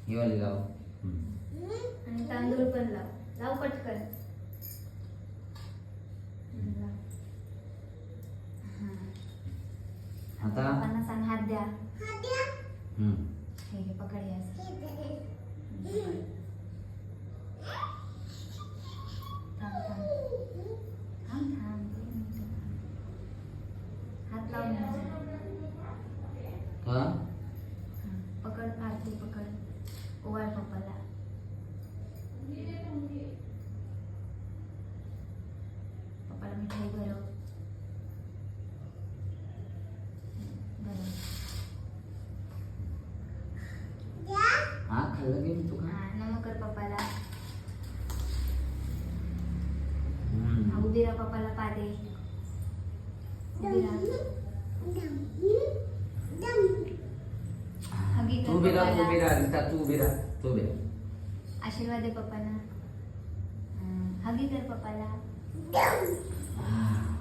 ही वाली लाव. आणि तांदूळ पण लाव पटकन. आता पप्पांना सांग हात द्या. हम्म. हे घे पकड या. थांब थांब थांब थांब हात लावून हा पकड आरती पकड ओवाळ पप्पाला. पप्पाला मिठाई भरव. हा खाल्लं की तू का नमक कर पप्पाला. हम्म. उभी राहा पप्पाला पादे. उभी राहा. हगी तू कर भी रहा पप्पाला. तू भी रहा रीता तू भी रहा तू भी रहा. आशीर्वाद दे पप्पांना. हगी कर पप्पाला. Ah.